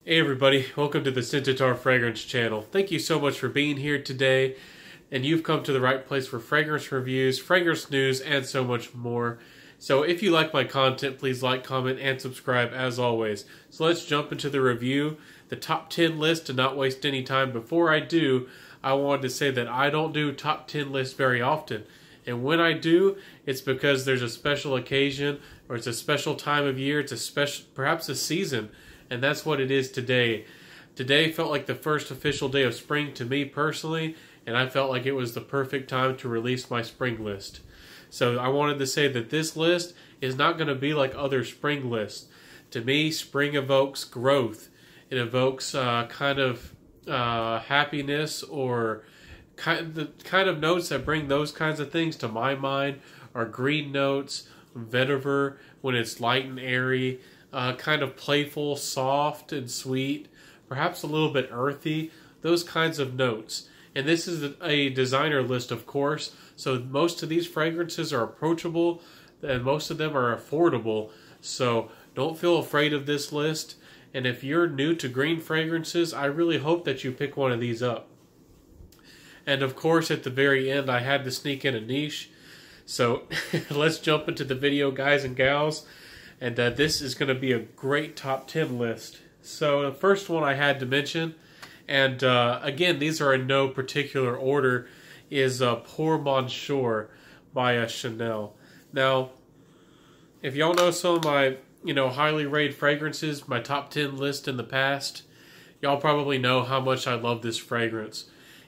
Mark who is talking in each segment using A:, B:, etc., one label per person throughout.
A: Hey everybody, welcome to the Scentator Fragrance channel. Thank you so much for being here today, and you've come to the right place for fragrance reviews, fragrance news, and so much more. So if you like my content, please like, comment, and subscribe as always. So let's jump into the review, the top 10 list, to not waste any time. Before I do, I wanted to say that I don't do top 10 lists very often. And when I do, it's because there's a special occasion, or it's a special time of year, it's a special, perhaps a season. And that's what it is today. Today felt like the first official day of spring to me personally, and I felt like it was the perfect time to release my spring list. So I wanted to say that this list is not going to be like other spring lists. To me, spring evokes growth. It evokes happiness, or the kind of notes that bring those kinds of things to my mind are green notes, vetiver when it's light and airy, kind of playful, soft and sweet, perhaps a little bit earthy, those kinds of notes. And this is a designer list, of course, so most of these fragrances are approachable and most of them are affordable. So don't feel afraid of this list. And if you're new to green fragrances, I really hope that you pick one of these up. And of course, at the very end, I had to sneak in a niche. So let's jump into the video, guys and gals. And this is going to be a great top 10 list. So the first one I had to mention, and again, these are in no particular order, is Pour Monsieur by Chanel. Now, if y'all know some of my highly rated fragrances, my top 10 list in the past, y'all probably know how much I love this fragrance.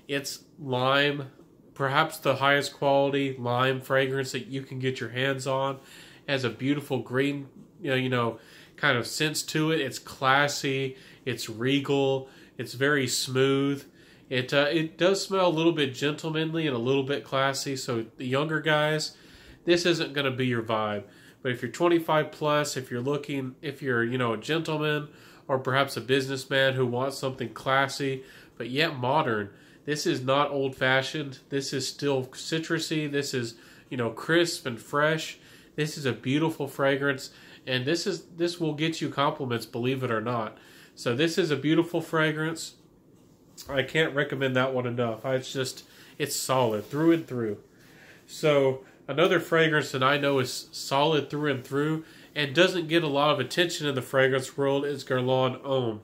A: It's lime, perhaps the highest quality lime fragrance that you can get your hands on. It has a beautiful green, kind of sense to it. It's classy. It's regal. It's very smooth. It does smell a little bit gentlemanly and a little bit classy. So the younger guys, this isn't going to be your vibe. But if you're 25 plus, if you're a gentleman or perhaps a businessman who wants something classy but yet modern, this is not old fashioned. This is still citrusy. This is crisp and fresh. This is a beautiful fragrance, and this will get you compliments, believe it or not. So this is a beautiful fragrance. I can't recommend that one enough. It's solid through and through. So another fragrance that I know is solid through and through and doesn't get a lot of attention in the fragrance world is Guerlain Homme.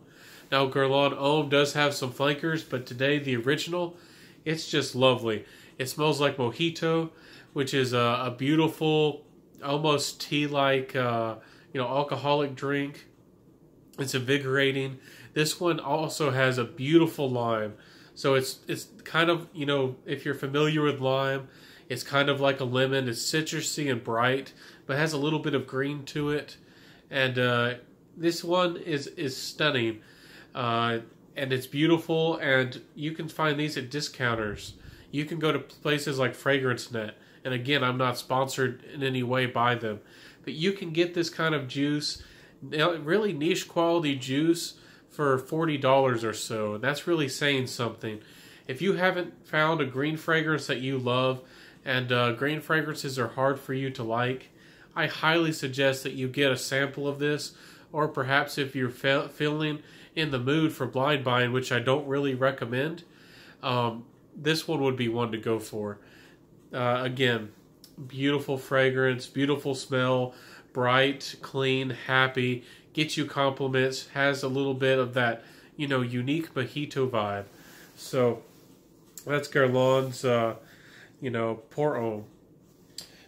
A: Now Guerlain Homme does have some flankers, but today the original, it's just lovely. It smells like mojito, which is a beautiful, almost tea-like, alcoholic drink. It's invigorating. This one also has a beautiful lime. So it's kind of, if you're familiar with lime, it's kind of like a lemon. It's citrusy and bright, but has a little bit of green to it. And this one is stunning. And it's beautiful, and you can find these at discounters. You can go to places like FragranceNet. And again, I'm not sponsored in any way by them. But you can get this kind of juice, really niche quality juice, for $40 or so. And that's really saying something. If you haven't found a green fragrance that you love, and green fragrances are hard for you to like, I highly suggest that you get a sample of this. Or perhaps if you're feeling in the mood for blind buying, which I don't really recommend, this one would be one to go for. Again, beautiful fragrance, beautiful smell, bright, clean, happy, gets you compliments, has a little bit of that, unique mojito vibe. So that's Guerlain's, Pour Homme.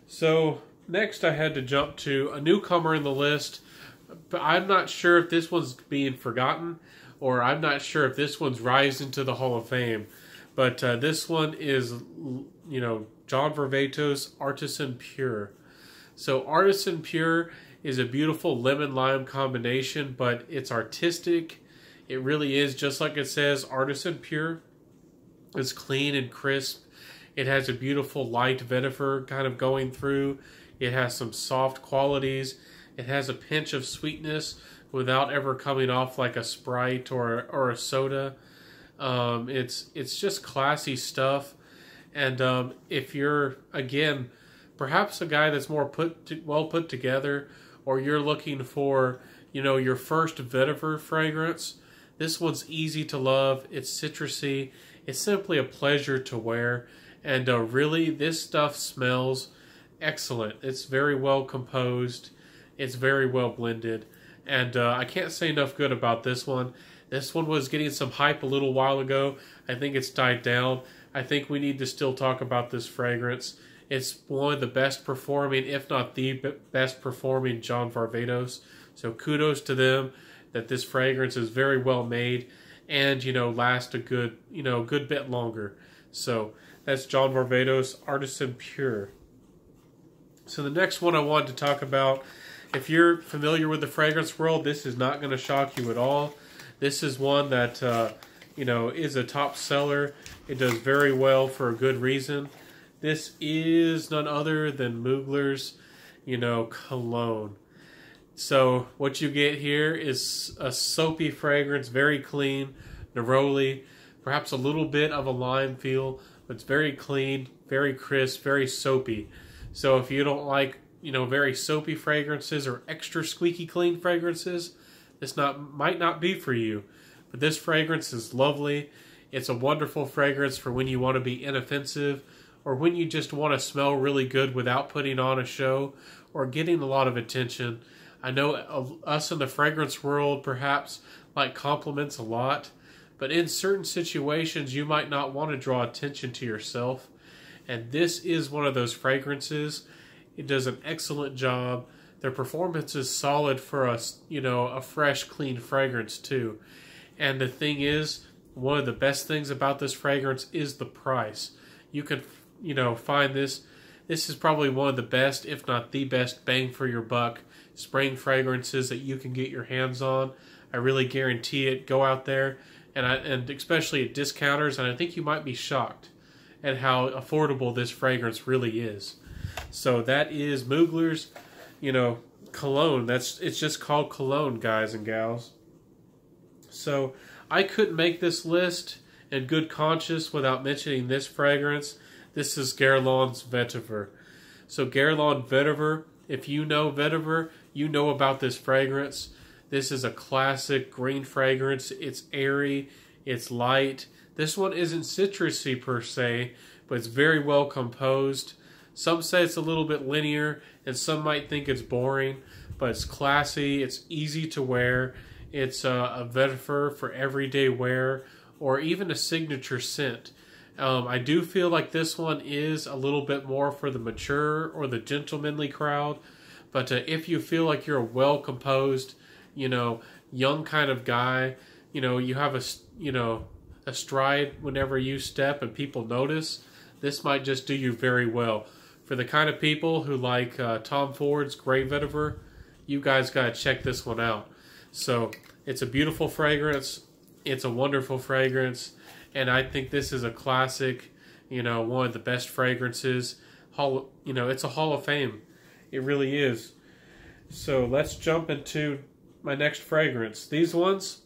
A: So next I had to jump to a newcomer in the list, but I'm not sure if this one's being forgotten, or I'm not sure if this one's rising to the Hall of Fame. But this one is, John Varvatos Artisan Pure. So Artisan Pure is a beautiful lemon-lime combination, but it's artistic. It really is, just like it says, Artisan Pure. It's clean and crisp. It has a beautiful light vetiver kind of going through. It has some soft qualities. It has a pinch of sweetness without ever coming off like a Sprite or a soda. It's just classy stuff. And if you're, again, perhaps a guy that's more well put together, or you're looking for, your first vetiver fragrance, This one's easy to love. It's citrusy. It's simply a pleasure to wear. And really, this stuff smells excellent. It's very well composed. It's very well blended. And I can't say enough good about this one. This one was getting some hype a little while ago. I think it's died down. I think we need to still talk about this fragrance. It's one of the best performing, if not the best performing, John Varvatos. So kudos to them that this fragrance is very well made and, lasts a good, good bit longer. So that's John Varvatos Artisan Pure. So the next one I wanted to talk about, if you're familiar with the fragrance world, this is not going to shock you at all. This is one that, is a top seller. It does very well for a good reason. This is none other than Mugler's, cologne. So what you get here is a soapy fragrance, very clean, neroli, perhaps a little bit of a lime feel, but it's very clean, very crisp, very soapy. So if you don't like, very soapy fragrances or extra squeaky clean fragrances, this might not be for you. But this fragrance is lovely. It's a wonderful fragrance for when you want to be inoffensive or when you just want to smell really good without putting on a show or getting a lot of attention. I know us in the fragrance world perhaps like compliments a lot, but in certain situations you might not want to draw attention to yourself. And this is one of those fragrances. It does an excellent job. Their performance is solid for us, a fresh, clean fragrance too. And the thing is, one of the best things about this fragrance is the price. You can, find this. This is probably one of the best, if not the best, bang for your buck spraying fragrances that you can get your hands on. I really guarantee it. Go out there, and especially at discounters, and I think you might be shocked at how affordable this fragrance really is. So that is Mugler's, cologne. It's just called cologne, guys and gals. So I couldn't make this list in good conscience without mentioning this fragrance. This is Guerlain's Vetiver. So Guerlain Vetiver, if you know Vetiver, you know about this fragrance. This is a classic green fragrance. It's airy, it's light. This one isn't citrusy per se, but it's very well composed. Some say it's a little bit linear, and some might think it's boring, but it's classy, it's easy to wear. It's a vetiver for everyday wear, or even a signature scent. I do feel like this one is a little bit more for the mature or the gentlemanly crowd, but if you feel like you're a well-composed, young kind of guy, you have a stride whenever you step and people notice, this might just do you very well. For the kind of people who like Tom Ford's Grey Vetiver, you guys got to check this one out. So it's a beautiful fragrance. It's a wonderful fragrance. And I think this is a classic, one of the best fragrances. It's a Hall of Fame. It really is. So let's jump into my next fragrance. These ones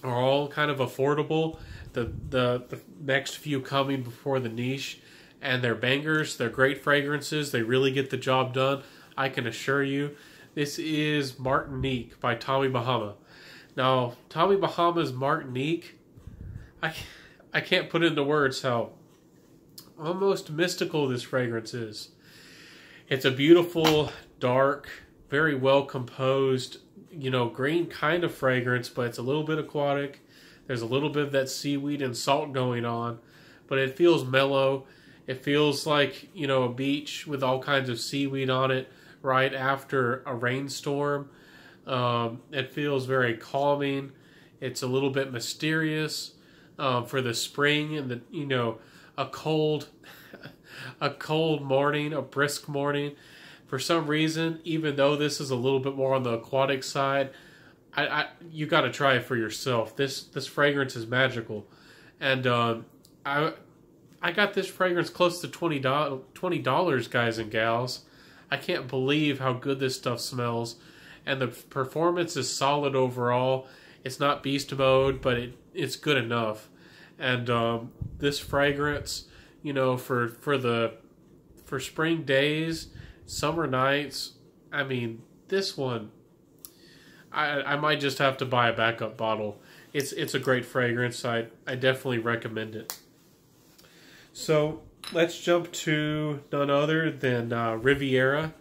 A: are all kind of affordable. The next few coming before the niche. And they're bangers. They're great fragrances. They really get the job done. I can assure you. This is Martinique by Tommy Bahama. Now, Tommy Bahama's Martinique, I can't put into words how almost mystical this fragrance is. It's a beautiful, dark, very well composed, green kind of fragrance, but it's a little bit aquatic. There's a little bit of that seaweed and salt going on, but it feels mellow. It feels like, a beach with all kinds of seaweed on it right after a rainstorm. It feels very calming. It's a little bit mysterious for the spring and a cold morning, a brisk morning. For some reason, even though this is a little bit more on the aquatic side, you got to try it for yourself. This fragrance is magical, and I got this fragrance close to $20, guys and gals. I can't believe how good this stuff smells. And the performance is solid overall. It's not beast mode, but it's good enough. And this fragrance, for spring days, summer nights, this one, I might just have to buy a backup bottle. it's a great fragrance. I definitely recommend it. So let's jump to none other than Riviera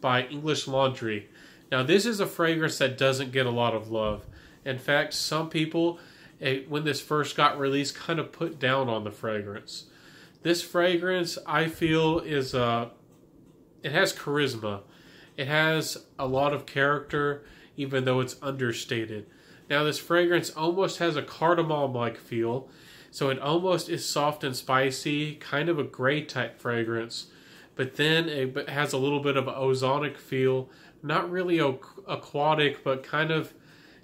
A: by English Laundry. Now this is a fragrance that doesn't get a lot of love. In fact, some people, when this first got released, kind of put down on the fragrance. This fragrance, I feel, is it has charisma. It has a lot of character, even though it's understated. Now this fragrance almost has a cardamom-like feel, so it almost is soft and spicy, kind of a gray type fragrance, but then it has a little bit of an ozonic feel, not really aquatic, but kind of,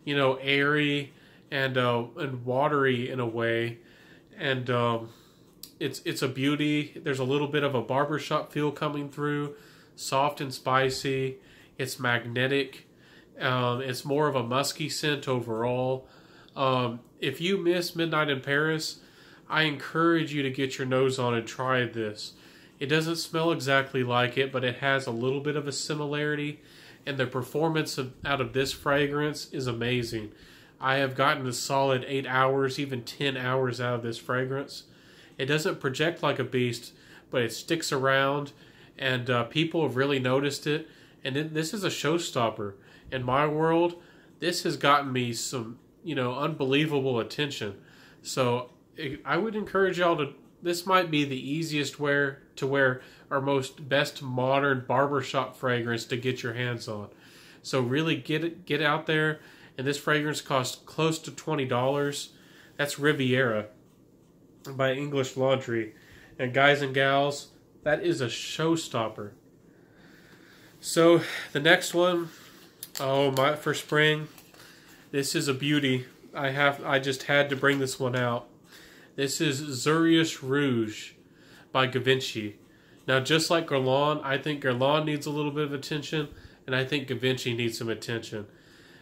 A: airy and watery in a way, and it's a beauty. There's a little bit of a barbershop feel coming through, soft and spicy. It's magnetic. It's more of a musky scent overall. If you miss Midnight in Paris, I encourage you to get your nose on and try this. It doesn't smell exactly like it, but it has a little bit of a similarity, and the performance out of this fragrance is amazing. I have gotten a solid 8 hours, even 10 hours out of this fragrance. It doesn't project like a beast, but it sticks around, and people have really noticed it, and this is a showstopper. In my world, this has gotten me some, unbelievable attention. So I would encourage y'all to, this might be the easiest to wear our best modern barbershop fragrance to get your hands on. So really get out there, and this fragrance costs close to $20. That's Riviera by English Laundry. And guys and gals, that is a showstopper. So the next one, for spring, this is a beauty. I just had to bring this one out. This is Zurius Rouge by Givenchy. Now, just like Guerlain, I think Guerlain needs a little bit of attention, and I think Givenchy needs some attention.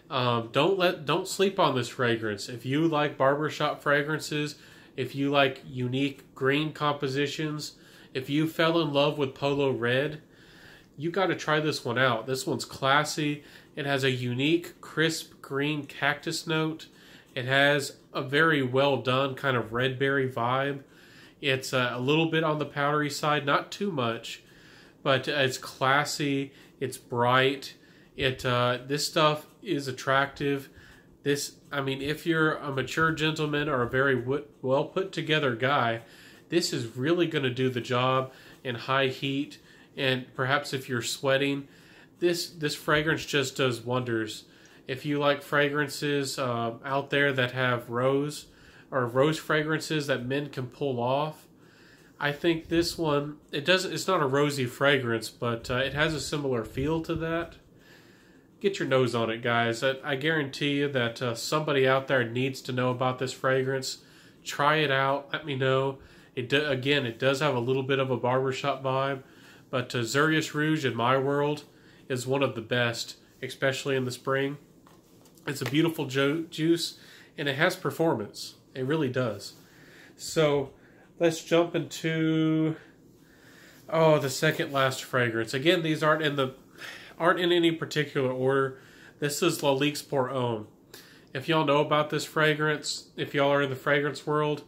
A: Don't sleep on this fragrance. If you like barbershop fragrances, if you like unique green compositions, if you fell in love with Polo Red, you got to try this one out. This one's classy. It has a unique, crisp green cactus note. It has a very well done kind of red berry vibe. It's a little bit on the powdery side, not too much, but it's classy. It's bright. This stuff is attractive. If you're a mature gentleman or a very well put together guy, this is really going to do the job in high heat. And perhaps if you're sweating, this fragrance just does wonders. If you like fragrances out there that have rose fragrances that men can pull off, I think this one, it's not a rosy fragrance, but it has a similar feel to that. Get your nose on it, guys. I guarantee you that somebody out there needs to know about this fragrance. Try it out. Let me know. It does have a little bit of a barbershop vibe, but Zurius Rouge in my world is one of the best, especially in the spring. It's a beautiful juice, and it has performance. It really does. So let's jump into the second last fragrance. Again, these aren't in any particular order. This is Lalique's Pour Homme. If y'all know about this fragrance, if y'all are in the fragrance world,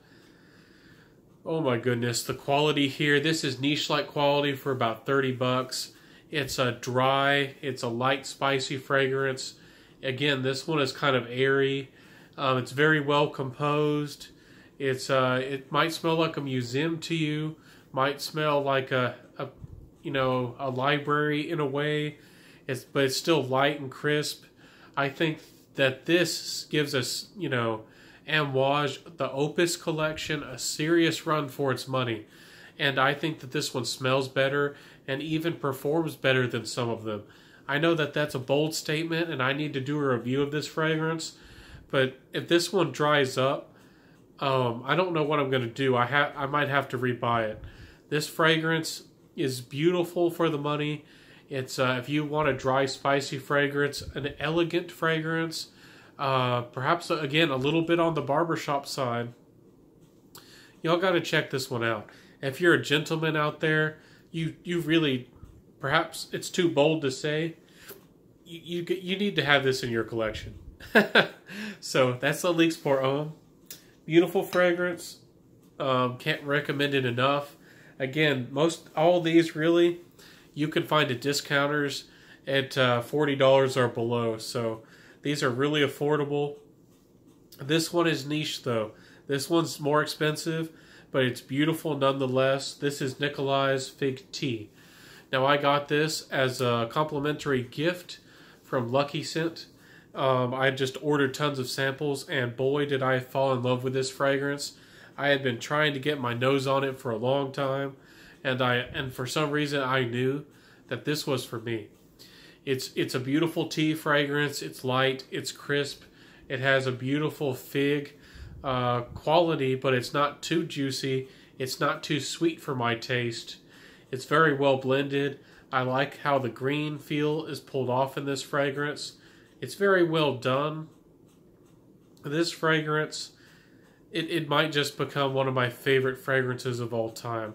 A: oh my goodness, the quality here. This is niche-like quality for about $30. It's a it's a light, spicy fragrance. Again, this one is kind of airy. It's very well composed. It might smell like a museum to you. Might smell like a library in a way. But it's still light and crisp. I think that this gives us, Amouage, the Opus collection, a serious run for its money. And I think that this one smells better and even performs better than some of them. I know that that's a bold statement, and I need to do a review of this fragrance. But if this one dries up, I don't know what I'm going to do. I might have to rebuy it. This fragrance is beautiful for the money. It's if you want a dry, spicy fragrance, an elegant fragrance, perhaps again a little bit on the barbershop side, y'all got to check this one out. If you're a gentleman out there, you really, perhaps it's too bold to say, you need to have this in your collection. So that's the Leaks Pour Homme. Beautiful fragrance. Can't recommend it enough. Again, all these really you can find at discounters at $40 or below. So these are really affordable. This one is niche though. This one's more expensive, but it's beautiful nonetheless. This is Nikolai's Fig Tea. Now I got this as a complimentary gift from Lucky Scent. I just ordered tons of samples, and boy did I fall in love with this fragrance. I had been trying to get my nose on it for a long time, and for some reason I knew that this was for me. It's a beautiful tea fragrance. It's light, it's crisp, it has a beautiful fig quality, but it's not too juicy, it's not too sweet for my taste. It's very well blended. I like how the green feel is pulled off in this fragrance. It's very well done. This fragrance, it might just become one of my favorite fragrances of all time.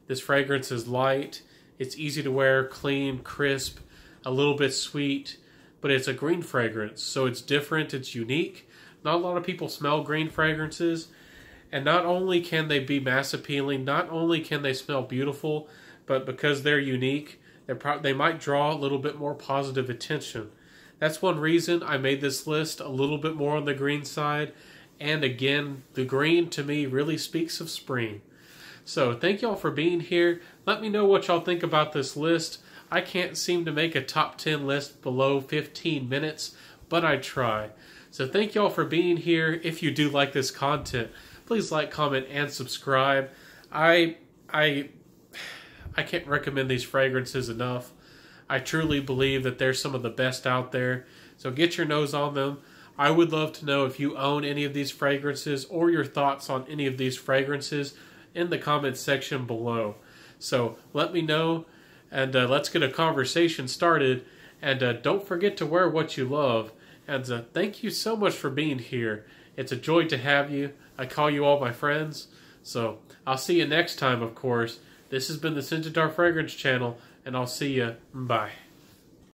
A: This fragrance is light, it's easy to wear, clean, crisp, a little bit sweet, but it's a green fragrance, so it's different, it's unique. Not a lot of people smell green fragrances, and not only can they be mass appealing, not only can they smell beautiful, but because they're unique, they might draw a little bit more positive attention. That's one reason I made this list a little bit more on the green side. And again, the green to me really speaks of spring. So thank y'all for being here. Let me know what y'all think about this list. I can't seem to make a top 10 list below 15 minutes, but I try. So thank y'all for being here. If you do like this content, please like, comment, and subscribe. I can't recommend these fragrances enough. I truly believe that they're some of the best out there. So get your nose on them. I would love to know if you own any of these fragrances or your thoughts on any of these fragrances in the comments section below. So let me know, and let's get a conversation started. And don't forget to wear what you love. And thank you so much for being here. It's a joy to have you. I call you all my friends. So I'll see you next time, of course. This has been the Scented Our Fragrance channel, and I'll see you. Bye.